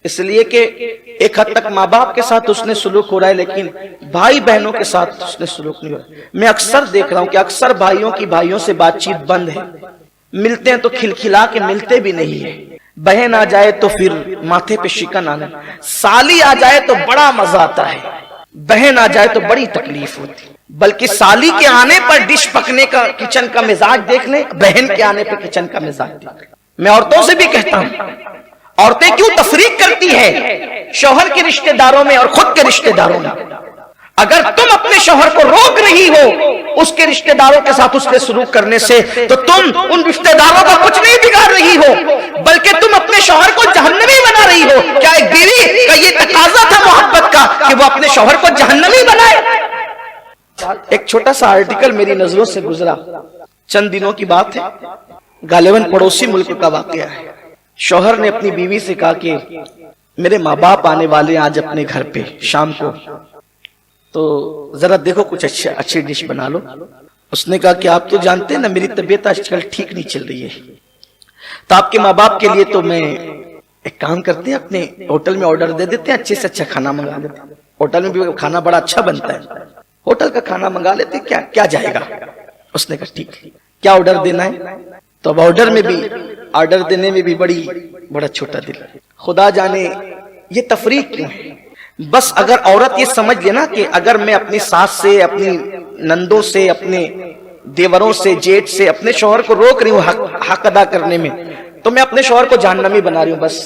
اس لیے کہ ایک حد تک ماں باپ کے ساتھ اس نے سلوک ہو رہا ہے، لیکن بھائی بہنوں کے ساتھ اس نے سلوک نہیں ہو رہا ہے۔ میں اکثر دیکھ رہا ہوں کہ اکثر بھائیوں کی بھائیوں سے بات چیت بند ہے، ملتے ہیں تو کھلکھلا کے ملتے بھی نہیں ہے۔ بہن آ جائے تو پھر ماتھے پہ شکن آنا، سالی آ جائے تو بڑا مزہ آتا ہے، بہن آ جائے تو بڑی تکلیف ہوتی۔ بلکہ سالی کے آنے پر ڈش پکنے کا کچن کا مزاج دیکھ لیں، بہن کے آنے پر کچن کا مزاج دیکھ لیں۔ میں عورتوں سے بھی کہتا ہوں، عورتیں کیوں تفریق کرتی ہے شوہر کے رشتہ داروں میں اور خود کے رشتہ داروں میں؟ اگر تم اپنے شوہر کو روک رہی ہو اس کے رشتہ داروں کے ساتھ اس کے سلوک کرنے سے، تو تم ان رشتہ داروں کا کچھ نہیں بگاڑ رہی ہو، بلکہ تم اپنے شوہر کو جہنمی بنا رہی ہو۔ کیا ایک بیوی کا یہ تقاضا تھا محبت کا کہ وہ اپنے شوہر کو جہنمی بنائے؟ ایک چھوٹا سا آرٹیکل میری نظروں سے گزرا، چند دنوں کی بات ہے، غالباً پڑوسی ملک کا واقعہ ہے۔ شوہر نے اپنی بیوی سے کہا کہ میرے ماں باپ آنے والے ہیں آج اپنے گھر پہ شام کو، تو ذرا دیکھو کچھ اچھی ڈش بنا لو۔ اس نے کہا کہ آپ تو جانتے ہیں نا میری طبیعت آج کل ٹھیک نہیں چل رہی ہے، تو آپ کے ماں باپ کے لیے تو میں ایک کام کرتے ہیں، اپنے ہوٹل میں آرڈر دے دیتے ہیں، اچھے سے اچھا کھانا منگا لیتے ہیں، ہوٹل میں بھی کھانا بڑا اچھا بنتا ہے، ہوٹل کا کھانا منگا لیتے ہیں، کیا جائے گا۔ اس نے کہا ٹھیک، کیا آرڈر دینا ہے؟ تو اب آرڈر دینے میں بھی بڑا چھوٹا دل۔ خدا جانے یہ تفریق کیوں ہے؟ بس اگر عورت یہ سمجھ لینا کہ اگر میں اپنی ساس سے، اپنی نندوں سے، اپنے دیوروں سے، جیٹ سے اپنے شوہر کو روک رہی ہوں حق ادا کرنے میں، تو میں اپنے شوہر کو جہنمی بنا رہی ہوں بس۔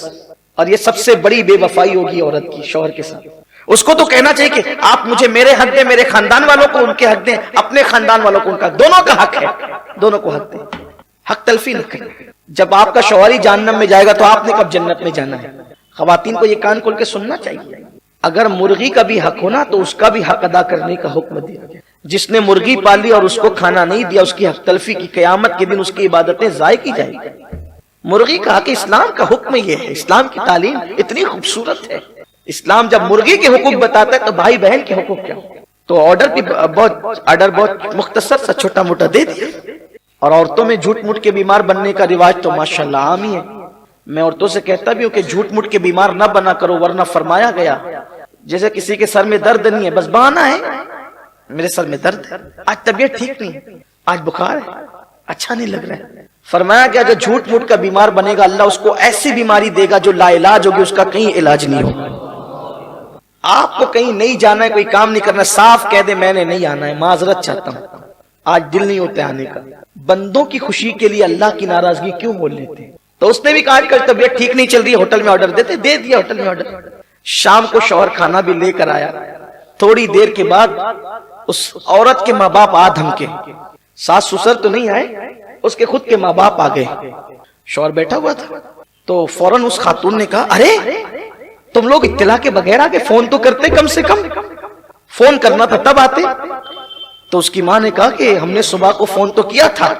اور یہ سب سے بڑی بے وفائی ہوگی عورت کی شوہر کے ساتھ۔ اس کو تو کہنا چاہیے کہ آپ مجھے میرے حق دیں، میرے خاندان والوں کو ان کے حق دیں، اپنے خاندان والوں کو ان کا، دونوں کا حق ہے، دونوں کو حق دیں، حق تلفی نہ کریں۔ جب آپ کا شوہر ہی جہنم میں جائے گا تو آپ نے کب جنت میں جانا ہے؟ خواتین کو یہ کان کھول کے سننا چاہیے۔ اگر مرغی کا بھی حق ہونا تو اس کا بھی حق ادا کرنے کا حکم دیا گیا۔ جس نے مرغی پالی اور اس کو کھانا نہیں دیا، اس کی حق تلفی کی، قیامت کے دن اس کی عبادتیں ضائع کی جائیں گی۔ مرغی کا حق، اسلام کا حکم یہ ہے، اسلام کی تعلیم اتنی خوبصورت ہے۔ اسلام جب مرغی کے حقوق بتاتا ہے تو بھائی بہن کے حقوق کیا؟ تو آرڈر بہت مختصر سا چھوٹا موٹا دے دیا۔ اور عورتوں میں جھوٹ موٹ کے بیمار بننے کا رواج تو ماشاءاللہ عام ہی ہے۔ میں عورتوں سے کہتا بھی ہوں کہ جھوٹ موٹ کے بیمار نہ بنا کرو، ورنہ فرمایا گیا جیسے کسی کے سر میں درد نہیں ہے، بس بہانہ ہے، میرے سر میں درد ہے، آج طبیعت ٹھیک نہیں، آج بخار ہے، اچھا نہیں لگ رہا ہے۔ فرمایا گیا جو جھوٹ موٹ کا بیمار بنے گا اللہ اس کو ایسی بیماری دے گا جو لا علاج ہوگی، اس کا کہیں علاج نہیں ہوگا۔ آپ کو کہیں نہیں جانا ہے، کوئی کام نہیں کرنا، صاف کہہ دے میں نے نہیں آنا ہے، معذرت چاہتا ہوں، آج دل نہیں ہوتا آنے کا۔ بندوں کی خوشی کے لیے اللہ کی ناراضگی کیوں بول لیتے ہیں؟ تو اس نے بھی کہا کہ طبیعت ٹھیک نہیں چل رہی ہے، ہوٹل میں آرڈر دیتے، دے دیا ہوٹل میں آرڈر۔ شام کو شوہر کھانا بھی لے کر آیا، تھوڑی دیر کے بعد اس عورت کے ماں باپ آ دھمکے، ساس سسر تو نہیں آئے، اس کے خود کے ماں باپ آ گئے۔ شوہر بیٹھا ہوا تھا تو فوراً اس خاتون نے کہا ارے تم لوگ اطلاع کے بغیر آگے، فون تو کرتے، کم سے کم فون کرنا تھا تب آتے۔ تو اس کی ماں نے کہا کہ ہم نے صبح کو فون تو کیا تھا،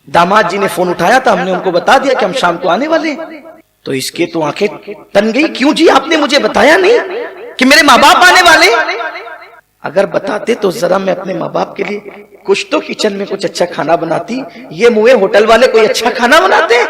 داماد جی نے فون اٹھایا تھا، ہم نے ان کو بتا دیا کہ ہم شام کو آنے والے ہیں۔ تو اس کے تو آنکھیں تن گئی، کیوں جی آپ نے مجھے بتایا نہیں کہ میرے ماں باپ آنے والے؟ اگر بتاتے تو ذرا میں اپنے ماں باپ کے لیے کچھ تو کچن میں کچھ اچھا کھانا بناتی، یہ موئے ہوٹل والے کوئی اچھا کھانا بناتے؟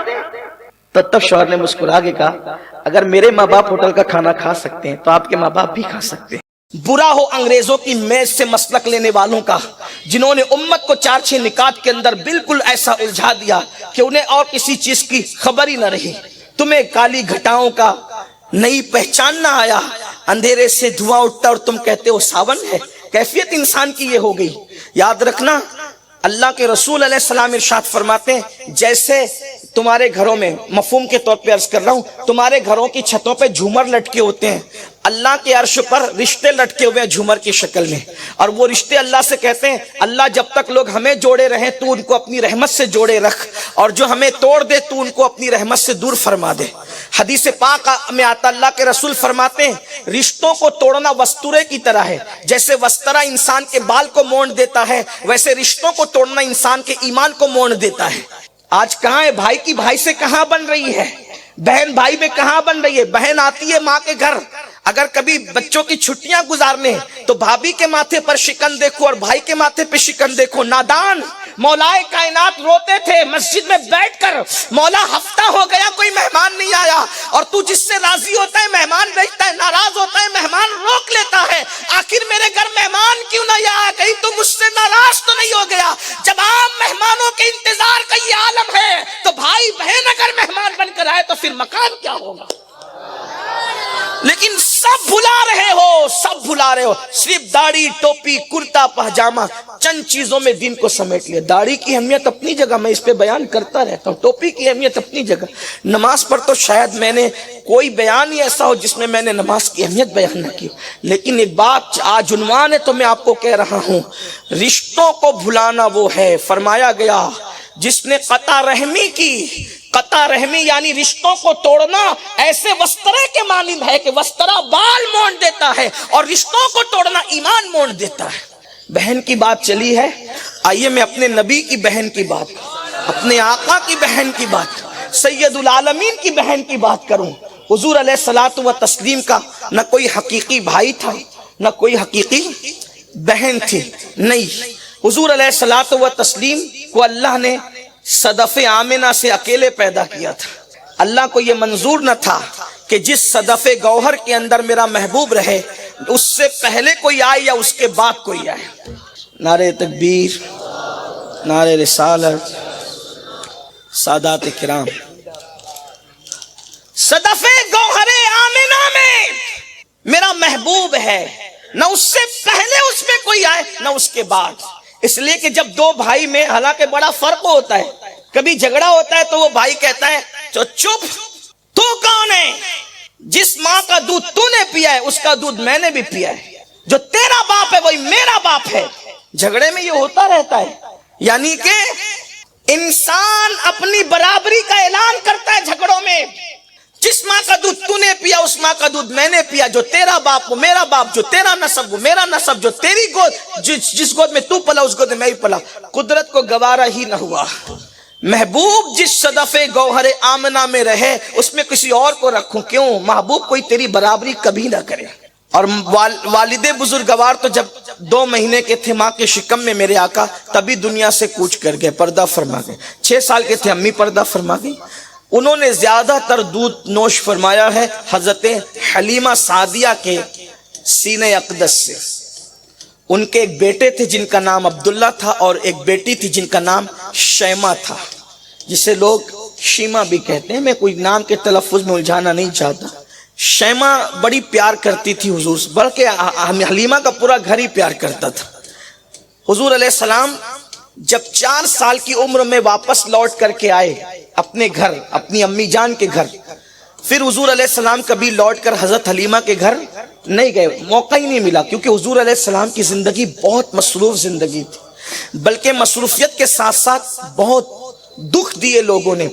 تو تب شوہر نے مسکرا کے کہا اگر میرے ماں باپ ہوٹل کا کھانا کھا سکتے ہیں تو آپ کے ماں باپ بھی کھا سکتے ہیں۔ برا ہو انگریزوں کی میز سے مسلک لینے والوں کا، جنہوں نے امت کو 4-6 نکات کے اندر بالکل ایسا الجھا دیا کہ انہیں اور کسی چیز کی خبر ہی نہ رہی۔ تمہیں کالی گھٹاؤں کا نہیں پہچاننا آیا، اندھیرے سے دھواں اٹھتا اور تم کہتے ہو ساون ہے۔ کیفیت انسان کی یہ ہو گئی۔ یاد رکھنا اللہ کے رسول علیہ السلام ارشاد فرماتے ہیں جیسے تمہارے گھروں میں، مفہوم کے طور پہ عرض کر رہا ہوں، تمہارے گھروں کی چھتوں پہ جھومر لٹکے ہوتے ہیں، اللہ کے عرش پر رشتے لٹکے ہوئے ہیں جھومر کی شکل میں، اور وہ رشتے اللہ سے کہتے ہیں اللہ جب تک لوگ ہمیں جوڑے رہیں تو ان کو اپنی رحمت سے جوڑے رکھ، اور جو ہمیں توڑ دے تو ان کو اپنی رحمت سے دور فرما دے۔ حدیث پاک میں آتا اللہ کے رسول فرماتے ہیں رشتوں کو توڑنا وسترے کی طرح ہے، جیسے وسترا انسان کے بال کو مونڈ دیتا ہے ویسے رشتوں کو توڑنا انسان کے ایمان کو مونڈ دیتا ہے۔ آج کہاں ہے بھائی کی بھائی سے کہاں بن رہی ہے، بہن بھائی میں کہاں بن رہی ہے؟ بہن آتی ہے ماں کے گھر، اگر کبھی بچوں کی چھٹیاں گزارنے تو بھابھی کے ماتھے پر شکن دیکھو اور بھائی کے ماتھے پہ شکن دیکھو۔ نادان مولائے کائنات روتے تھے مسجد میں بیٹھ کر، مولا ہفتہ ہو گیا کوئی مہمان نہیں آیا، اور تو جس سے راضی ہوتا ہے مہمان بھیجتا ہے، ناراض ہوتا ہے مہمان روک لیتا ہے، آخر میرے گھر مہمان کیوں نہیں آیا؟ کہیں تو مجھ سے ناراض تو نہیں ہو گیا؟ جب عام مہمانوں کے انتظار کا یہ عالم ہے تو بھائی بہن اگر مہمان بن کر آئے تو پھر مقام کیا ہوگا؟ لیکن سب بھلا رہے ہو، سب بھلا رہے ہو، صرف داڑھی، ٹوپی، کرتا پاجامہ، چند چیزوں میں دین کو سمیٹ لیا۔ داڑھی کی اہمیت اپنی جگہ، میں اس پہ بیان کرتا رہتا ہوں، ٹوپی کی اہمیت اپنی جگہ، نماز پر تو شاید میں نے کوئی بیان ہی ایسا ہو جس میں میں نے نماز کی اہمیت بیان نہ کی، لیکن ایک بات آج عنوان ہے تو میں آپ کو کہہ رہا ہوں، رشتوں کو بھلانا وہ ہے، فرمایا گیا جس نے قطع رحمی کی، قطع رحمی یعنی رشتوں کو توڑنا ایسے وسترے کے مانند ہے کہ وسترا بال مونڈ دیتا ہے اور رشتوں کو توڑنا ایمان مونڈ دیتا ہے۔ بہن کی بات چلی ہے، آئیے میں اپنے نبی کی بہن کی بات، اپنے آقا کی بہن کی بات، سید العالمین کی بہن کی بات کروں۔ حضور علیہ الصلوۃ والتسلیم کا نہ کوئی حقیقی بھائی تھا نہ کوئی حقیقی بہن تھی، نہیں، حضور علیہ الصلوۃ والتسلیم کو اللہ نے صدف آمنہ سے اکیلے پیدا کیا تھا۔ اللہ کو یہ منظور نہ تھا کہ جس صدف گوہر کے اندر میرا محبوب رہے اس سے پہلے کوئی آئے یا اس کے بعد کوئی آئے۔ نعرہ تکبیر، نعرہ رسالت، سادات کرام، صدف گوہر آمنہ میں میرا محبوب ہے، نہ اس سے پہلے اس میں کوئی آئے نہ اس کے بعد۔ اس لیے کہ جب دو بھائی میں حالانکہ بڑا فرق ہوتا ہے، کبھی جھگڑا ہوتا ہے تو وہ بھائی کہتا ہے چپ، تو کون ہے؟ جس ماں کا دودھ تو نے پیا ہے اس کا دودھ میں نے بھی پیا ہے، جو تیرا باپ ہے وہی میرا باپ ہے۔ جھگڑے میں یہ ہوتا رہتا ہے، یعنی کہ انسان اپنی برابری کا اعلان کرتا ہے جھگڑوں میں، جس ماں کا دودھ تو نے پیا اس ماں کا دودھ میں نے پیا، جو تیرا باپ وہ میرا باپ، جو تیرا نسب وہ میرا نسب، جو تیری گود جس گود میں تو پلا اس گود میں میں ہی پلا۔ قدرت کو گوارا ہی نہ ہوا، محبوب جس صدف گوہر آمنہ میں رہے اس میں کسی اور کو رکھوں کیوں؟ محبوب کوئی تیری برابری کبھی نہ کرے۔ اور والد بزرگوار تو جب 2 مہینے کے تھے ماں کے شکم میں میرے آقا تبھی دنیا سے کوچ کر گئے، پردہ فرما گئے۔ 6 سال کے تھے امی پردہ فرما گئی۔ انہوں نے زیادہ تر دودھ نوش فرمایا ہے حضرت حلیمہ سعدیہ کے سینہ اقدس سے۔ ان کے ایک بیٹے تھے جن کا نام عبداللہ تھا اور ایک بیٹی تھی جن کا نام شیمہ تھا، جسے لوگ شیمہ بھی کہتے ہیں، میں کوئی نام کے تلفظ میں الجھانا نہیں چاہتا۔ شیمہ بڑی پیار کرتی تھی حضور سے، بلکہ حلیمہ کا پورا گھر ہی پیار کرتا تھا۔ حضور علیہ السلام جب 4 سال کی عمر میں واپس لوٹ کر کے آئے اپنے گھر، اپنی امی جان کے گھر، پھر حضور علیہ السلام کبھی لوٹ کر حضرت حلیمہ کے گھر نہیں گئے، موقع ہی نہیں ملا، کیونکہ حضور علیہ السلام کی زندگی بہت مصروف زندگی تھی، بلکہ مصروفیت کے ساتھ ساتھ بہت دکھ دیے لوگوں نے۔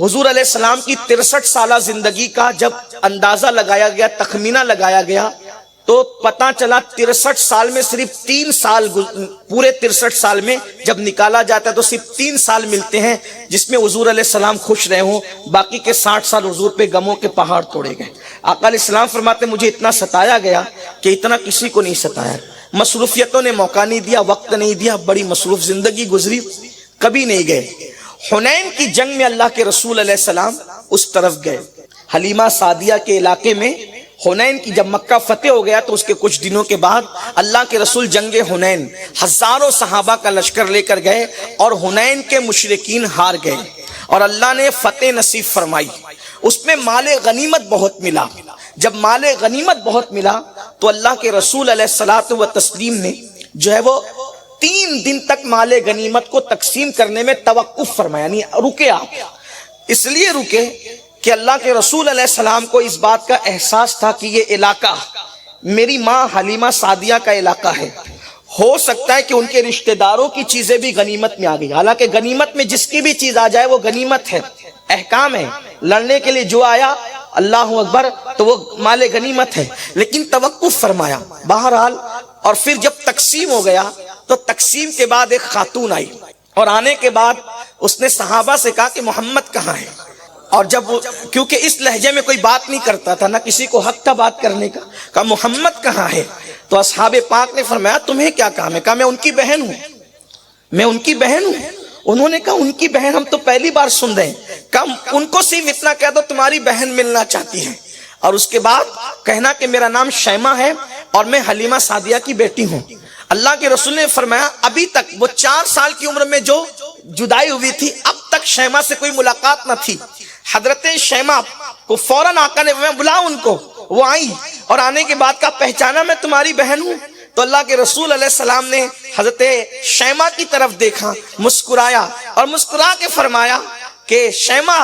حضور علیہ السلام کی 63 سالہ زندگی کا جب اندازہ لگایا گیا، تخمینہ لگایا گیا، تو پتہ چلا 63 سال میں صرف 3 سال، پورے 63 سال میں جب نکالا جاتا ہے تو صرف 3 سال ملتے ہیں جس میں حضور علیہ السلام خوش رہے ہوں، باقی کے 60 سال حضور پہ غموں کے پہاڑ توڑے گئے۔ آقا علیہ السلام فرماتے مجھے اتنا ستایا گیا کہ اتنا کسی کو نہیں ستایا، مصروفیتوں نے موقع نہیں دیا، وقت نہیں دیا، بڑی مصروف زندگی گزری، کبھی نہیں گئے۔ حنین کی جنگ میں اللہ کے رسول علیہ السلام اس طرف گئے، حلیمہ سعدیہ کے علاقے میں۔ حنین کی جب مکہ فتح ہو گیا تو اس کے کچھ دنوں کے بعد اللہ کے رسول جنگ حنین ہزاروں صحابہ کا لشکر لے کر گئے اور حنین کے مشرکین ہار گئے اور اللہ نے فتح نصیب فرمائی۔ اس میں مال غنیمت بہت ملا۔ جب مال غنیمت بہت ملا تو اللہ کے رسول علیہ الصلوۃ والتسلیم نے جو ہے وہ 3 دن تک مال غنیمت کو تقسیم کرنے میں توقف فرمایا، یعنی رکے آپ۔ اس لیے رکے کہ اللہ کے رسول علیہ السلام کو اس بات کا احساس تھا کہ یہ علاقہ میری ماں حلیمہ سعدیہ کا علاقہ ہے، ہو سکتا ہے کہ ان کے رشتہ داروں کی چیزیں بھی غنیمت میں آ گئی، حالانکہ غنیمت میں جس کی بھی چیز آ جائے وہ غنیمت ہے، احکام ہے، لڑنے کے لیے جو آیا اللہ اکبر تو وہ مال غنیمت ہے، لیکن توقف فرمایا بہرحال۔ اور پھر جب تقسیم ہو گیا تو تقسیم کے بعد ایک خاتون آئی اور آنے کے بعد اس نے صحابہ سے کہا کہ محمد کہاں ہے؟ اور جب کیونکہ اس لہجے میں کوئی بات نہیں کرتا تھا، نہ کسی کو حق تھا بات کرنے کا، کہا محمد کہاں ہے؟ تو اصحاب پاک نے فرمایا تمہیں کیا کام ہے؟ کہا میں ان کی بہن ہوں۔ میں ان کی بہن ہوں؟ انہوں نے کہا ان کی بہن ہم تو پہلی بار سن رہے ہیں. کم ان کو صرف اتنا کہہ دو تمہاری بہن ملنا چاہتی ہے، اور اس کے بعد کہنا کہ میرا نام شیمہ ہے اور میں حلیمہ سعدیہ کی بیٹی ہوں. اللہ کے رسول نے فرمایا ابھی تک وہ 4 سال کی عمر میں جو جدائی ہوئی تھی اب تک شیمہ سے کوئی ملاقات نہ تھی. حضرت شیمہ کو فوراً آقا نے بلا ان کو، وہ آئی اور آنے کے بعد کہا پہچانا میں تمہاری بہن ہوں؟ تو اللہ کے رسول علیہ السلام نے حضرت شیمہ کی طرف دیکھا، مسکرایا اور مسکرا کے فرمایا کہ شیمہ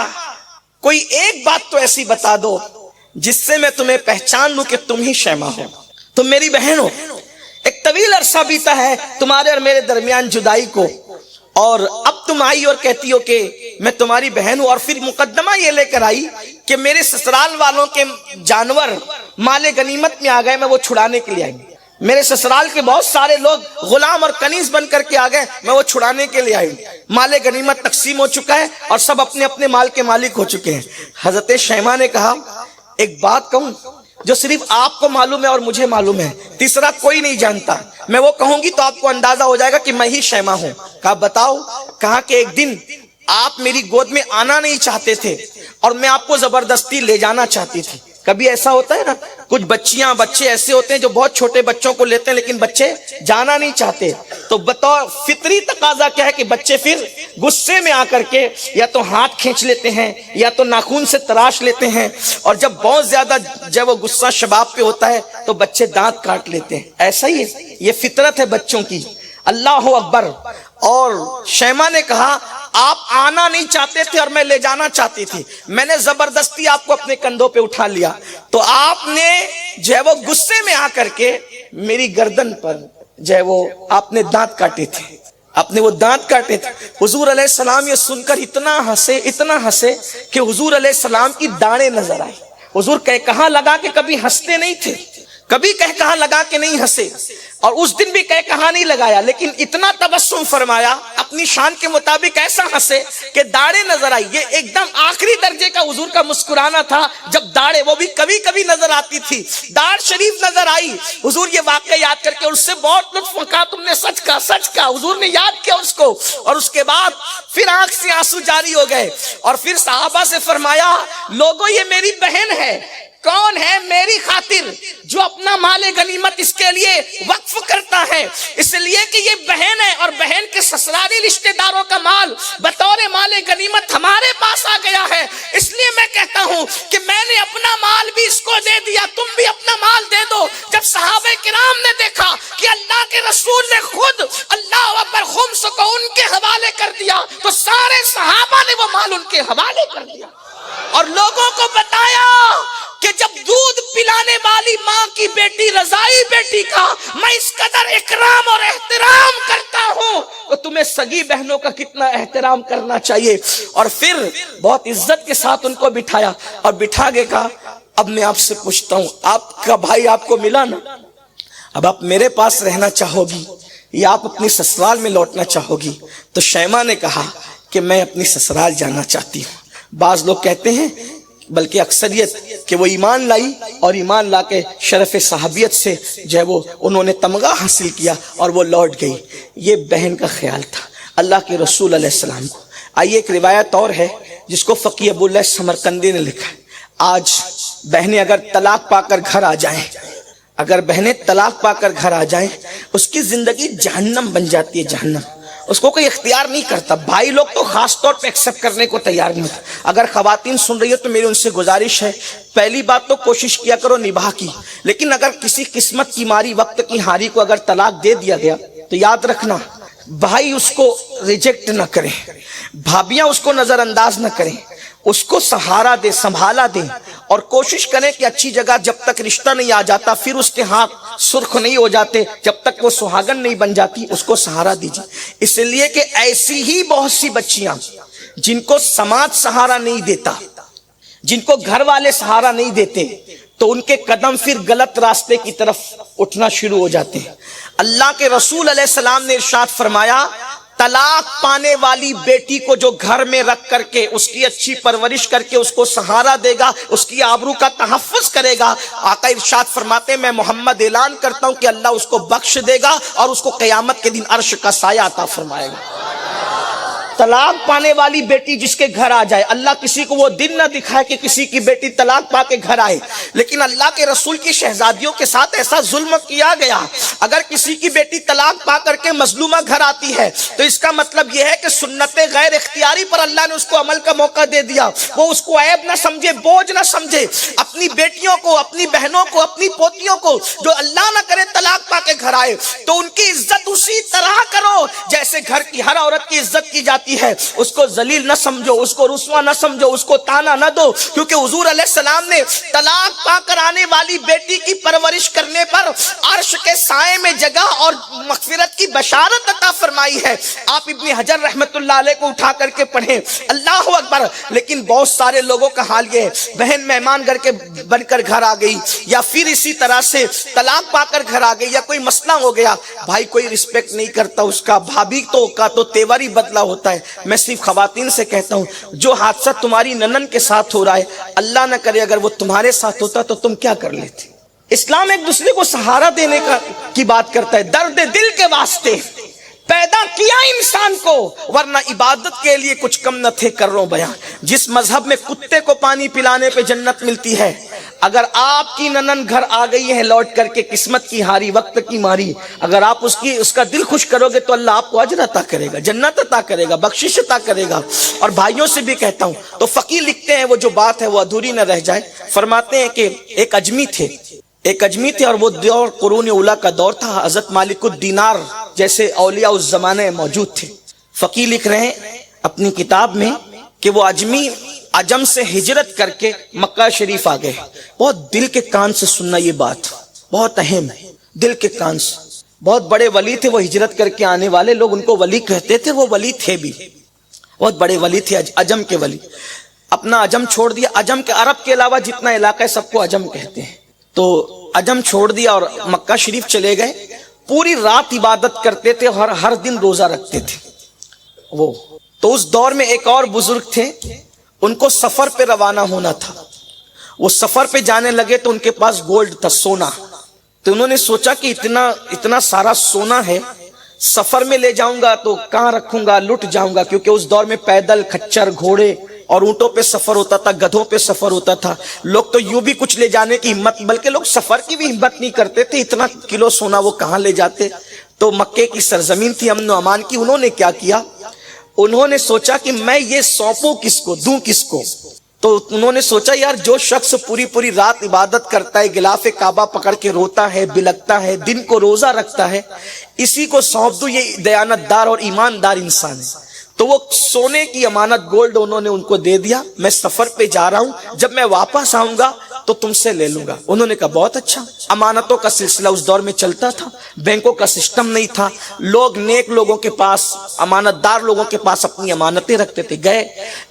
کوئی ایک بات تو ایسی بتا دو جس سے میں تمہیں پہچان لوں کہ تم ہی شیمہ ہو، تم میری بہن ہو. ایک طویل عرصہ بیتا ہے تمہارے اور میرے درمیان جدائی کو، اور اب تم آئی اور کہتی ہو کہ میں تمہاری بہن ہوں، اور پھر مقدمہ یہ لے کر آئی کہ میرے سسرال والوں کے جانور مال غنیمت میں آ گئے، میں وہ چھڑانے کے لیے آئی. میرے سسرال کے بہت سارے لوگ غلام اور کنیز بن کر کے آ گئے، میں وہ چھڑانے کے لیے آئی. مال غنیمت تقسیم ہو چکا ہے اور سب اپنے اپنے مال کے مالک ہو چکے ہیں. حضرت شیمہ نے کہا ایک بات کہوں جو صرف آپ کو معلوم ہے اور مجھے معلوم ہے، تیسرا کوئی نہیں جانتا. میں وہ کہوں گی تو آپ کو اندازہ ہو جائے گا کہ میں ہی شیمہ ہوں. کہا بتاؤ. کہا کہ ایک دن آپ میری گود میں آنا نہیں چاہتے تھے اور میں آپ کو زبردستی لے جانا چاہتی تھی. کبھی ایسا ہوتا ہے نا، کچھ بچے ایسے ہوتے ہیں جو بہت چھوٹے بچوں کو لیتے ہیں لیکن بچے جانا نہیں چاہتے. تو بطور فطری تقاضا کیا ہے کہ بچے پھر غصے میں آ کر کے یا تو ہاتھ کھینچ لیتے ہیں یا تو ناخون سے تراش لیتے ہیں، اور جب بہت زیادہ جب وہ غصہ شباب پہ ہوتا ہے تو بچے دانت کاٹ لیتے ہیں. ایسا ہی ہے، یہ فطرت ہے بچوں کی. اللہ اکبر. اور شیمہ نے کہا آپ آنا نہیں چاہتے تھے اور میں لے جانا چاہتی تھی، میں نے زبردستی آپ کو اپنے کندھوں پہ اٹھا لیا، تو آپ نے جو ہے وہ غصے میں آ کر کے میری گردن پر جو ہے وہ آپ نے دانت کاٹے تھے، آپ نے وہ دانت کاٹے تھے. حضور علیہ السلام یہ سن کر اتنا ہنسے کہ حضور علیہ السلام کی داڑیں نظر آئی. حضور کہاں لگا کہ کبھی ہنستے نہیں تھے، کبھی کہاں لگا کہ نہیں ہنسے، اور اس دن بھی کہاں نہیں لگایا، لیکن اتنا تبسم فرمایا اپنی شان کے مطابق، ایسا ہنسے کہ داڑیں نظر آئی. یہ ایک دم آخری درجے کا حضور کا مسکرانا تھا جب داڑیں وہ بھی کبھی کبھی نظر آتی تھی، داڑھ شریف نظر آئی. حضور یہ واقعہ یاد کر کے اس سے بہت لطف کہا تم نے سچ کہا. حضور نے یاد کیا اس کو، اور اس کے بعد پھر آنکھ سے آنسو جاری ہو گئے، اور پھر صحابہ سے فرمایا لوگوں یہ میری بہن ہے. کون ہے میری خاطر جو اپنا مال غنیمت اس کے لیے وقف کرتا ہے، اس لیے کہ یہ بہن ہے اور بہن کے سسرالی رشتہ داروں کا مال بطور مال غنیمت ہمارے پاس آ گیا ہے. اس لیے میں کہتا ہوں کہ میں نے اپنا مال بھی اس کو دے دیا، تم بھی اپنا مال دے دو. جب صحابہ کرام نے دیکھا کہ اللہ کے رسول نے خود اللہ اکبر خمس کو ان کے حوالے کر دیا تو سارے صحابہ نے وہ مال ان کے حوالے کر دیا، اور لوگوں کو بتایا کہ جب دودھ پلانے والی ماں کی بیٹی رضائی بیٹی کا میں اس قدر اکرام اور احترام کرتا ہوں تو تمہیں سگی بہنوں کا کتنا احترام کرنا چاہیے. اور پھر بہت عزت کے ساتھ ان کو بٹھایا اور بٹھا کے کہا اب میں آپ سے پوچھتا ہوں، آپ کا بھائی آپ کو ملا نا، اب آپ میرے پاس رہنا چاہو گی یا آپ اپنی سسرال میں لوٹنا چاہو گی؟ تو شیمہ نے کہا کہ میں اپنی سسرال جانا چاہتی ہوں. بعض لوگ کہتے ہیں بلکہ اکثریت کہ وہ ایمان لائی اور ایمان لا کے شرف صحابیت سے جو ہے وہ انہوں نے تمغہ حاصل کیا اور وہ لوٹ گئی. یہ بہن کا خیال تھا اللہ کے رسول علیہ السلام کو. آئیے ایک روایت اور ہے جس کو فقیہ ابو اللہ سمرقندی نے لکھا ہے. آج بہنیں اگر طلاق پا کر گھر آ جائیں، اگر بہنیں طلاق پا کر گھر آ جائیں اس کی زندگی جہنم بن جاتی ہے، جہنم. اس کو کوئی اختیار نہیں کرتا. بھائی لوگ تو خاص طور پہ ایکسپٹ کرنے کو تیار نہیں ہوتے. اگر خواتین سن رہی ہو تو میری ان سے گزارش ہے، پہلی بات تو کوشش کیا کرو نباہ کی، لیکن اگر کسی قسمت کی ماری وقت کی ہاری کو اگر طلاق دے دیا گیا تو یاد رکھنا بھائی اس کو ریجیکٹ نہ کریں، بھابیاں اس کو نظر انداز نہ کریں، اس کو سہارا دے، سنبھالا دیں، اور کوشش کریں کہ اچھی جگہ جب تک رشتہ نہیں آ جاتا، پھر اس کے ہاتھ سرخ نہیں ہو جاتے، جب تک وہ سہاگن نہیں بن جاتی، اس کو سہارا دیجیے. اس لیے کہ ایسی ہی بہت سی بچیاں جن کو سماج سہارا نہیں دیتا، جن کو گھر والے سہارا نہیں دیتے، تو ان کے قدم پھر غلط راستے کی طرف اٹھنا شروع ہو جاتے ہیں. اللہ کے رسول علیہ السلام نے ارشاد فرمایا طلاق پانے والی بیٹی کو جو گھر میں رکھ کر کے اس کی اچھی پرورش کر کے اس کو سہارا دے گا، اس کی آبرو کا تحفظ کرے گا، آقا ارشاد فرماتے ہیں میں محمد اعلان کرتا ہوں کہ اللہ اس کو بخش دے گا اور اس کو قیامت کے دن عرش کا سایہ عطا فرمائے گا۔ طلاق پانے والی بیٹی جس کے گھر آ جائے، اللہ کسی کو وہ دن نہ دکھائے کہ کسی کی بیٹی طلاق پا کے گھر آئے، لیکن اللہ کے رسول کی شہزادیوں کے ساتھ ایسا ظلم کیا گیا۔ اگر کسی کی بیٹی طلاق پا کر کے مظلومہ گھر آتی ہے تو اس کا مطلب یہ ہے کہ سنت غیر اختیاری پر اللہ نے اس کو عمل کا موقع دے دیا، وہ اس کو عیب نہ سمجھے، بوجھ نہ سمجھے۔ اپنی بیٹیوں کو، اپنی بہنوں کو، اپنی پوتیوں کو جو اللہ نہ کرے طلاق پا کے گھر آئے تو ان کی عزت اسی طرح کرو جیسے گھر کی ہر عورت کی عزت کی جاتی ہے۔ اس کو ذلیل نہ سمجھو، اس کو رسوا نہ سمجھو، اس کو تانا نہ دو، کیونکہ حضور علیہ السلام نے طلاق پا کر آنے والی بیٹی کی پرورش کرنے پر عرش کے سائے میں جگہ اور مغفرت کی بشارت عطا فرمائی ہے۔ آپ ابن حجر رحمت اللہ علیہ کو اٹھا کر کے پڑھیں، اللہ اکبر۔ لیکن بہت سارے لوگوں کا حال یہ ہے، بہن مہمان گھر کے بن کر گھر آ گئی یا پھر اسی طرح سے طلاق پا کر گھر آ گئی یا کوئی مسئلہ ہو گیا، بھائی کوئی رسپیکٹ نہیں کرتا اس کا، بھابھی کا تو تیور ہی بدلا ہوتا ہے۔ میں صرف خواتین سے کہتا ہوں جو حادثہ تمہاری ننن کے ساتھ ہو رہا ہے، اللہ نہ کرے اگر وہ تمہارے ساتھ ہوتا تو تم کیا کر لیتے؟ اسلام ایک دوسرے کو سہارا دینے کی بات کرتا ہے، درد دل کے واسطے پیدا کیا انسان کو، ورنہ عبادت کے لیے کچھ کم نہ تھے کرو بیان۔ جس مذہب میں کتے کو پانی پلانے پہ جنت ملتی ہے، اگر آپ کی ننن گھر آ گئی ہے لوٹ کر کے قسمت کی ہاری، وقت کی ماری، اگر آپ اس کا دل خوش کرو گے تو اللہ آپ کو اجر عطا کرے گا، جنت عطا کرے گا، بخشش عطا کرے گا۔ اور بھائیوں سے بھی کہتا ہوں، تو فقیر لکھتے ہیں وہ جو بات ہے وہ ادھوری نہ رہ جائے، فرماتے ہیں کہ ایک اجمی تھے اور وہ دور قرون اولیٰ کا دور تھا، حضرت مالک الدینار جیسے اولیاء اس زمانے موجود تھے۔ فقیر لکھ رہے ہیں اپنی کتاب میں کہ وہ اجمی عجم سے ہجرت کر کے مکہ شریف آ گئے۔ بہت دل کے کان سے سننا، یہ بات بہت اہم ہے، دل کے کان سے۔ بہت بڑے ولی تھے وہ، ہجرت کر کے آنے والے لوگ ان کو ولی کہتے تھے، وہ ولی تھے بھی، بہت بڑے ولی تھے، عجم کے ولی۔ اپنا عجم چھوڑ دیا، عجم کے عرب کے علاوہ جتنا علاقہ ہے سب کو عجم کہتے ہیں، تو عجم چھوڑ دیا اور مکہ شریف چلے گئے۔ پوری رات عبادت کرتے تھے اور ہر دن روزہ رکھتے تھے وہ۔ تو اس دور میں ایک اور بزرگ تھے، ان کو سفر پہ روانہ ہونا تھا، وہ سفر پہ جانے لگے تو ان کے پاس گولڈ تھا، سونا، تو انہوں نے سوچا کہ اتنا سارا سونا ہے، سفر میں لے جاؤں گا تو کہاں رکھوں گا، لٹ جاؤں گا، کیونکہ اس دور میں پیدل، کھچر، گھوڑے اور اونٹوں پہ سفر ہوتا تھا، گدھوں پہ سفر ہوتا تھا۔ لوگ تو یوں بھی کچھ لے جانے کی ہمت، بلکہ لوگ سفر کی بھی ہمت نہیں کرتے تھے، اتنا کلو سونا وہ کہاں لے جاتے۔ تو مکے کی سرزمین تھی امن و امان کی، انہوں نے کیا کیا، انہوں نے سوچا کہ میں یہ سونپوں کس کو، دوں کس کو۔ تو انہوں نے سوچا یار جو شخص پوری رات عبادت کرتا ہے، غلاف کعبہ پکڑ کے روتا ہے، بلکتا ہے، دن کو روزہ رکھتا ہے، اسی کو سونپ دوں، یہ دیانت دار اور ایماندار انسان ہے۔ تو وہ سونے کی امانت گولڈ انہوں نے ان کو دے دیا، میں سفر پہ جا رہا ہوں، جب میں واپس آؤں گا تو تم سے لے لوں گا۔ انہوں نے کہا بہت اچھا۔ امانتوں کا سلسلہ اس دور میں چلتا تھا، بینکوں کا سسٹم نہیں تھا، لوگ نیک لوگوں کے پاس، امانت دار لوگوں کے پاس اپنی امانتیں رکھتے تھے۔ گئے،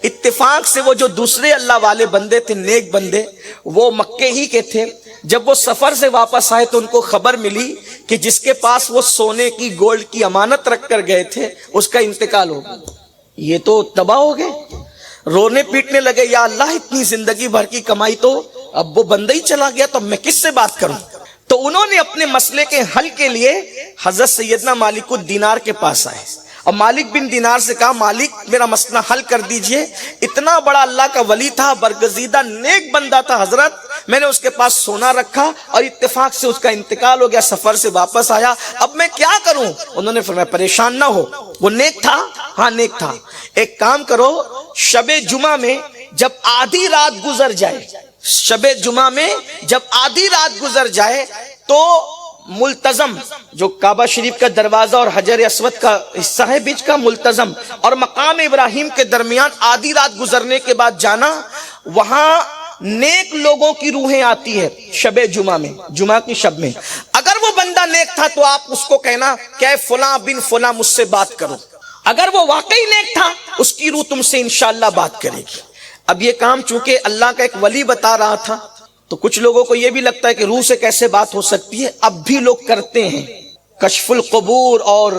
اتفاق سے وہ جو دوسرے اللہ والے بندے تھے، نیک بندے، وہ مکے ہی کے تھے۔ جب وہ سفر سے واپس آئے تو ان کو خبر ملی کہ جس کے پاس وہ سونے کی گولڈ کی امانت رکھ کر گئے تھے اس کا انتقال ہو گیا۔ یہ تو تباہ ہو گئے، رونے پیٹنے لگے، یا اللہ اتنی زندگی بھر کی کمائی تو اب وہ بندہ ہی چلا گیا، تو میں کس سے بات کروں۔ تو انہوں نے اپنے مسئلے کے حل کے لیے حضرت سیدنا مالک الدینار کے پاس آئے اور مالک بن دینار سے کہا مالک میرا مسئلہ حل کر دیجئے، اتنا بڑا اللہ کا ولی تھا، برگزیدہ نیک بندہ تھا حضرت، میں نے اس کے پاس سونا رکھا اور اتفاق سے اس کا انتقال ہو گیا، سفر سے واپس آیا، اب میں کیا کروں۔ انہوں نے فرمایا پریشان نہ ہو، وہ نیک تھا، ہاں نیک تھا، ایک کام کرو، شب جمعہ میں جب آدھی رات گزر جائے، شب جمعہ میں جب آدھی رات گزر جائے تو ملتزم جو کعبہ شریف کا دروازہ اور حجر اسود کا حصہ ہے بیچ کا، ملتزم اور مقام ابراہیم کے درمیان آدھی رات گزرنے کے بعد جانا، وہاں نیک لوگوں کی روحیں آتی ہے شب جمعہ میں، جمعہ کی شب میں۔ اگر وہ بندہ نیک تھا تو آپ اس کو کہنا کہ فلاں بن فلاں مجھ سے بات کرو، اگر وہ واقعی نیک تھا اس کی روح تم سے انشاءاللہ بات کرے گی۔ اب یہ کام چونکہ اللہ کا ایک ولی بتا رہا تھا تو کچھ لوگوں کو یہ بھی لگتا ہے کہ روح سے کیسے بات ہو سکتی ہے، اب بھی لوگ کرتے ہیں، کشف القبور اور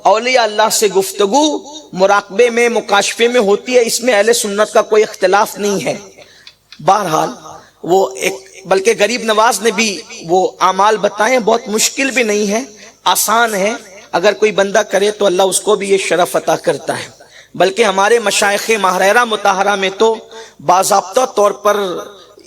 اولیاء اللہ سے گفتگو مراقبے میں مکاشفے میں ہوتی ہے، اس میں اہل سنت کا کوئی اختلاف نہیں ہے۔ بہرحال وہ ایک بلکہ غریب نواز نے بھی وہ اعمال بتائے، بہت مشکل بھی نہیں ہے، آسان ہے، اگر کوئی بندہ کرے تو اللہ اس کو بھی یہ شرف عطا کرتا ہے۔ بلکہ ہمارے مشائخ ماہرہ مطہرہ میں تو باضابطہ طور پر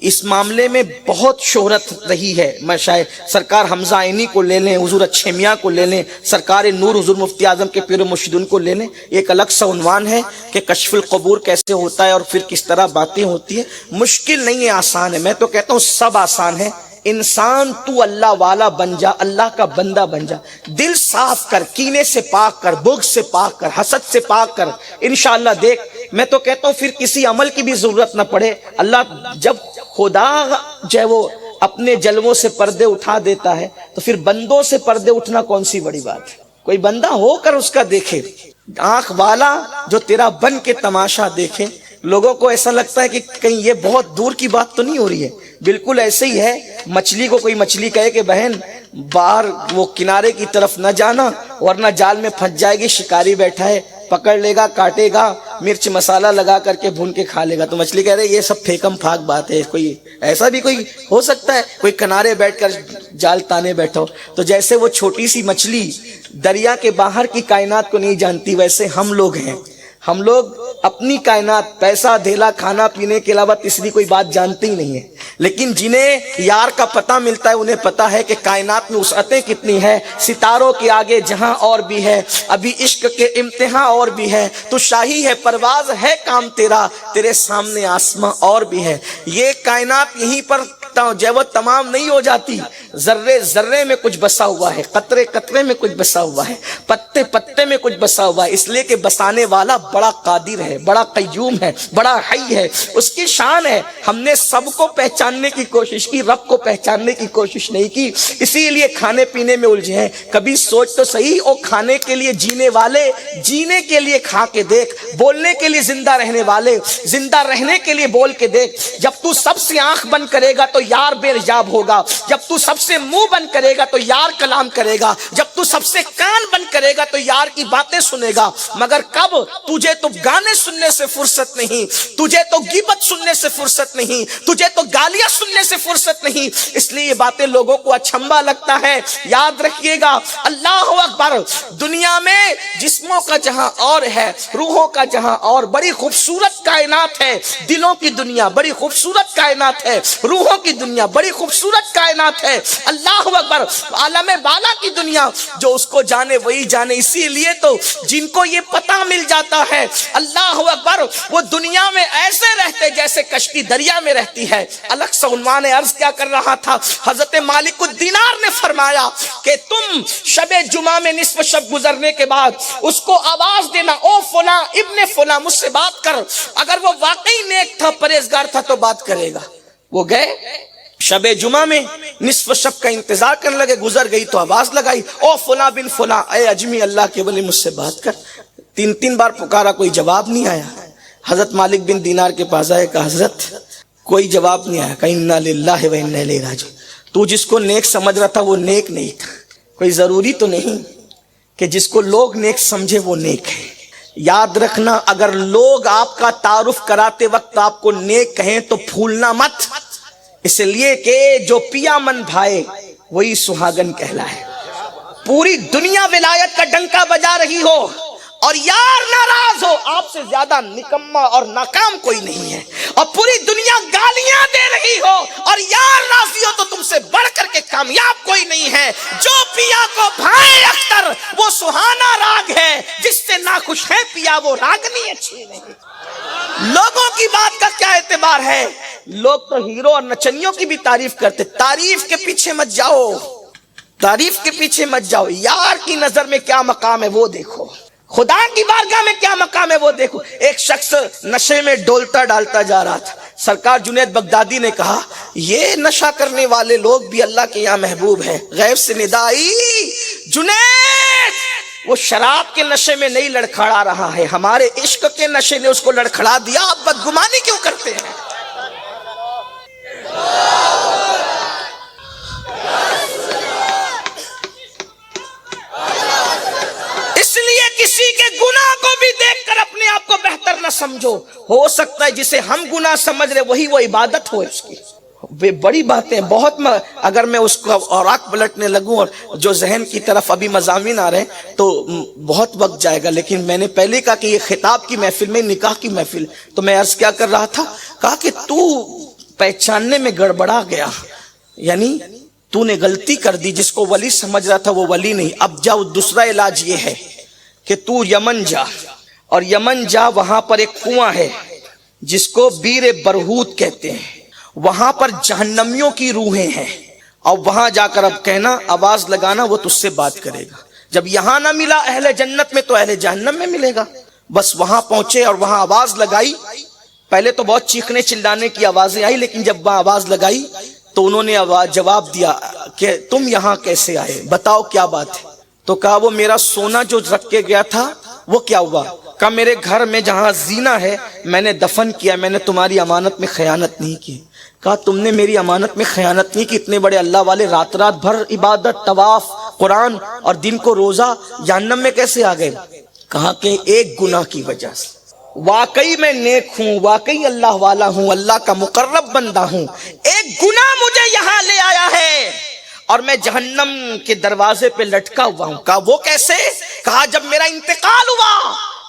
اس معاملے میں بہت شہرت رہی ہے۔ مشائخ سرکار حمزہ عینی کو لے لیں، حضور اچھے میاں کو لے لیں، سرکار نور حضور مفتی اعظم کے پیر و مرشد ان کو لے لیں، ایک الگ سا عنوان ہے کہ کشف القبور کیسے ہوتا ہے اور پھر کس طرح باتیں ہوتی ہیں۔ مشکل نہیں ہے، آسان ہے۔ میں تو کہتا ہوں سب آسان ہے۔ انسان تو اللہ والا بن جا، اللہ کا بندہ بن جا، دل صاف کر، کینے سے پاک کر، بغض سے پاک کر، حسد سے پاک کر، انشاءاللہ دیکھ، میں تو کہتا ہوں پھر کسی عمل کی بھی ضرورت نہ پڑے۔ اللہ جب خدا جو ہے وہ اپنے جلووں سے پردے اٹھا دیتا ہے تو پھر بندوں سے پردے اٹھنا کون سی بڑی بات ہے؟ کوئی بندہ ہو کر اس کا دیکھے، آنکھ والا جو تیرا بن کے تماشا دیکھے۔ لوگوں کو ایسا لگتا ہے کہ کہیں یہ بہت دور کی بات تو نہیں ہو رہی ہے، بالکل ایسے ہی ہے۔ مچھلی کو کوئی مچھلی کہے کہ بہن باہر وہ کنارے کی طرف نہ جانا ورنہ جال میں پھنس جائے گی، شکاری بیٹھا ہے، پکڑ لے گا، کاٹے گا، مرچ مسالہ لگا کر کے بھون کے کھا لے گا، تو مچھلی کہہ رہے یہ سب پھیکم پھاک بات ہے، کوئی ایسا بھی کوئی ہو سکتا ہے؟ کوئی کنارے بیٹھ کر جال تانے بیٹھا ہو؟ تو جیسے وہ چھوٹی سی مچھلی دریا کے باہر کی کائنات کو نہیں جانتی، ویسے ہم لوگ ہیں، ہم لوگ اپنی کائنات، پیسہ دھیلا کھانا پینے کے علاوہ تیسری کوئی بات جانتے ہی نہیں ہے۔ لیکن جنہیں یار کا پتہ ملتا ہے انہیں پتہ ہے کہ کائنات میں وسعتیں کتنی ہے، ستاروں کے آگے جہاں اور بھی ہے، ابھی عشق کے امتحان اور بھی ہے، تو شاہی ہے پرواز ہے کام تیرا، تیرے سامنے آسماں اور بھی ہے۔ یہ کائنات یہیں پر جو وہ تمام نہیں ہو جاتی، ذرے ذرے میں کچھ بسا ہوا ہے، قطرے قطرے میں کچھ بسا ہوا ہے، پتے پتے میں کچھ بسا ہوا ہے، اس لیے کہ بسانے والا بڑا قادر ہے، بڑا قیوم ہے، بڑا حی ہے، اس کی شان ہے۔ ہم نے سب کو پہچاننے کی کوشش کی، رب کو پہچاننے کی کوشش نہیں کی، اسی لیے کھانے پینے میں الجھے ہیں۔ کبھی سوچ تو صحیح، او کھانے کے لیے جینے والے، جینے کے لیے کھا کے دیکھ، بولنے کے لیے زندہ رہنے والے، زندہ رہنے کے لیے بول کے دیکھ۔ جب تو سب سے آنکھ بند کرے گا تو یار بے حجاب ہوگا، جب تو سب سے منہ بند کرے گا تو یار کلام کرے گا، جب تو سب سے کان بند کرے گا تو یار کی باتیں سنے گا۔ مگر کب؟ تجھے تو گانے سننے سے فرصت نہیں، تجھے تو غیبت سننے سے فرصت نہیں، تجھے تو گالیاں سننے سے فرصت نہیں، اس لیے یہ باتیں لوگوں کو اچھمبا لگتا ہے۔ یاد رکھیے گا، اللہ اکبر، دنیا میں جسموں کا جہاں اور ہے، روحوں کا جہاں اور، بڑی خوبصورت کائنات ہے، دلوں کی دنیا بڑی خوبصورت کائنات ہے، روحوں کی دنیا بڑی خوبصورت کائنات ہے، اللہ اکبر، عالم بالا کی دنیا، جو اس کو جانے وہی جانے۔ اسی لیے تو جن کو یہ پتہ مل جاتا ہے، اللہ اکبر، وہ دنیا میں ایسے رہتے جیسے کشتی دریا میں رہتی ہے۔ الگ سا عنوان عرض کیا کر رہا تھا، حضرت مالک الدینار نے فرمایا کہ تم شب جمعہ میں نصف شب گزرنے کے بعد اس کو آواز دینا، او فلاں ابن فلاں مجھ سے بات کر، اگر وہ واقعی نیک تھا، پرہیزگار تھا تو بات کرے گا۔ وہ گئے شب جمعہ میں نصف شب کا انتظار کرنے لگے، گزر گئی تو آواز لگائی، او فلاں بن فلاں، اے اجمی اللہ کے ولی مجھ سے بات کر۔ تین بار پکارا، کوئی جواب نہیں آیا۔ حضرت مالک بن دینار کے پاس آئے، کہا حضرت کوئی جواب نہیں آیا، کہا انا للہ و انا الیہ راجعون۔ تو جس کو نیک سمجھ رہا تھا وہ نیک نہیں تھا۔ کوئی ضروری تو نہیں کہ جس کو لوگ نیک سمجھے وہ نیک ہے۔ یاد رکھنا، اگر لوگ آپ کا تعارف کراتے وقت آپ کو نیک کہیں تو پھولنا مت، اس لیے کہ جو پیا من بھائے وہی سہاگن کہلائے۔ پوری دنیا ولایت کا ڈنکا بجا رہی ہو اور یار ناراض ہو، آپ سے زیادہ نکما اور ناکام کوئی نہیں ہے، اور پوری دنیا گالیاں دے رہی ہو اور یار راضی ہو تو تم سے بڑھ کر کے کامیاب کوئی نہیں ہے۔ جو پیا کو بھائے اختر وہ سہانا راگ ہے، جس سے ناخوش ہے پیا وہ راگنی اچھی نہیں۔ لوگوں کی بات کا کیا اعتبار ہے؟ لوگ تو ہیرو اور نچنیوں کی بھی تعریف کرتے، تعریف کے پیچھے مت جاؤ، تعریف کے پیچھے مت جاؤ، یار کی نظر میں کیا مقام ہے وہ دیکھو، خدا کی بارگاہ میں کیا مقام ہے وہ دیکھو۔ ایک شخص نشے میں ڈولتا ڈالتا جا رہا تھا، سرکار جنید بغدادی نے کہا یہ نشہ کرنے والے لوگ بھی اللہ کے یہاں محبوب ہیں۔ غیب سے ندا آئی، جنید وہ شراب کے نشے میں نہیں لڑکھڑا رہا ہے، ہمارے عشق کے نشے نے اس کو لڑکھڑا دیا، آپ بدگمانی کیوں کرتے ہیں؟ اس لیے سمجھو، ہو سکتا ہے جسے ہم گناہ سمجھ رہے وہی وہ عبادت ہو اس کی. وہ بڑی باتیں بہت اگر میں اس کو اوراق پلٹنے لگوں اور جو ذہن کی طرف ابھی مضامین آ رہے ہیں تو بہت وقت جائے گا. لیکن میں نے پہلے کہا کہ یہ خطاب کی محفل میں نکاح کی محفل، تو میں عرض کیا کر رہا تھا، کہا کہ تو پہچاننے میں گڑبڑا گیا، یعنی تو نے غلطی کر دی. جس کو ولی سمجھ رہا تھا وہ ولی نہیں. اب جاؤ، دوسرا علاج یہ ہے کہ تو یمن جا، اور یمن جا، وہاں پر ایک کنواں ہے جس کو بیر برہوت کہتے ہیں، وہاں پر جہنمیوں کی روحیں ہیں، اور وہاں جا کر اب کہنا، آواز لگانا، وہ تجھ سے بات کرے گا. جب یہاں نہ ملا اہل جنت میں تو اہل جہنم میں ملے گا. بس وہاں پہنچے اور وہاں آواز لگائی. پہلے تو بہت چیخنے چلانے کی آوازیں آئی، لیکن جب وہاں آواز لگائی تو انہوں نے جواب دیا کہ تم یہاں کیسے آئے، بتاؤ کیا بات ہے. تو کہا وہ میرا سونا جو رکھ کے گیا تھا وہ کیا ہوا. کہا میرے گھر میں جہاں زینہ ہے میں نے دفن کیا، میں نے تمہاری امانت میں خیانت نہیں کی. کہا تم نے میری امانت میں خیانت نہیں کی، اتنے بڑے اللہ والے رات رات بھر عبادت، طواف، قرآن اور دن کو روزہ، جہنم میں کیسے آ گئے. کہا کہ ایک گناہ کی وجہ سے. واقعی میں نیک ہوں، واقعی اللہ والا ہوں، اللہ کا مقرب بندہ ہوں، ایک گناہ مجھے یہاں لے آیا ہے اور میں جہنم کے دروازے پہ لٹکا ہوا ہوں. کہا وہ کیسے. کہا جب میرا انتقال ہوا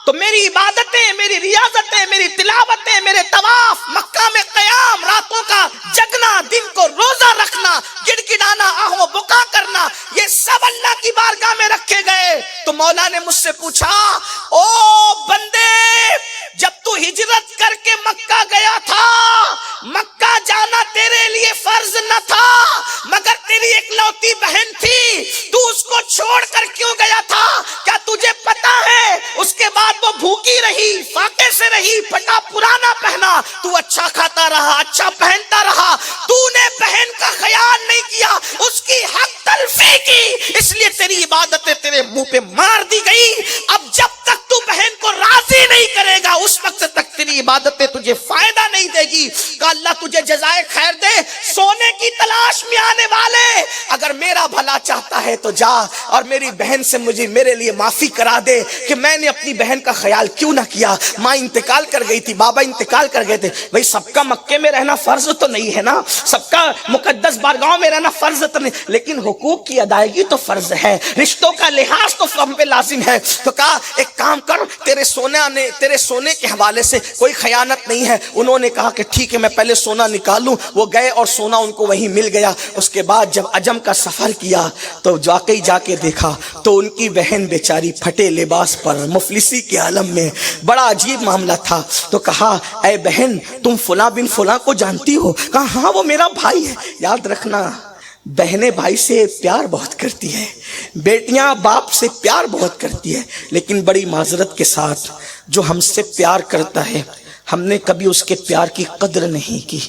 تو میری عبادتیں، میری ریاضتیں، میری تلاوتیں، میرے طواف، مکہ میں قیام، راتوں کا جگنا، دن کو روزہ رکھنا، گڑ گڑانا، آہو بکا کرنا، یہ سب اللہ کی بارگاہ میں رکھے گئے. تو مولا نے مجھ سے پوچھا، او بندے، جب تو ہجرت کر کے مکہ گیا تھا، مکہ جانا تیرے لیے فرض نہ تھا، مگر تیری ایک لوتی بہن تھی، تو اس کو چھوڑ کر کیوں گیا تھا. کیا تجھے پتا ہے اس کے بعد وہ بھوکی رہی، فاقے سے رہی، پھٹا پرانا پہنا، تو اچھا کھاتا رہا، اچھا پہنتا رہا، تو نے بہن کا خیال نہیں کیا، اس کی حق تلفی کی، اس لیے تیری عبادتیں تیرے منہ پہ مار دی گئی. اب جب تک تو بہن کو راضی نہیں کرے گا اس وقت تک تیری عبادتیں تجھے فائدہ نہیں دے گی. کہ اللہ تجھے جزائے خیر دے. سونے کی تلاش میں آنے والے، اگر میرا بھلا چاہتا ہے تو جا اور میری بہن سے میرے لیے معافی کرا دے کہ میں نے اپنی بہن کا خیال کیوں نہ کیا. ماں انتقال کر گئی تھی، بابا انتقال کر گئے تھے. بھئی سب کا مکے میں رہنا فرض تو نہیں ہے نا، سب کا مقدس بارگاہوں میں رہنا فرض تو نہیں، لیکن حقوق کی ادائیگی تو فرض ہے، رشتوں کا لحاظ تو ہم پہ لازم ہے. تو کہا ایک کام کر، تیرے سونے کے حوالے سے کوئی خیانت نہیں ہے. انہوں نے کہا کہ ٹھیک ہے میں پہلے سونا نکالوں. وہ گئے اور سونا ان کو وہیں مل گیا. اس کے بعد جب عجم کا سفر کیا تو واقعی جا کے دیکھا تو ان کی بہن بیچاری پھٹے لباس پر مفلسی کے عالم میں، بڑا عجیب معاملہ تھا. تو کہا اے بہن تم فلاں بن فلاں کو جانتی ہو. کہا ہاں وہ میرا بھائی ہے. یاد رکھنا بہنیں بھائی سے پیار بہت کرتی ہے، بیٹیاں باپ سے پیار بہت کرتی ہے، لیکن بڑی معذرت کے ساتھ جو ہم سے پیار کرتا ہے ہم نے کبھی اس کے پیار کی قدر نہیں کی.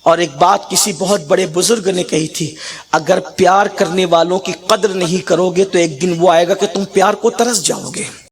اور ایک بات کسی بہت بڑے بزرگ نے کہی تھی، اگر پیار کرنے والوں کی قدر نہیں کرو گے تو ایک دن وہ آئے گا کہ تم پیار کو ترس جاؤ گے.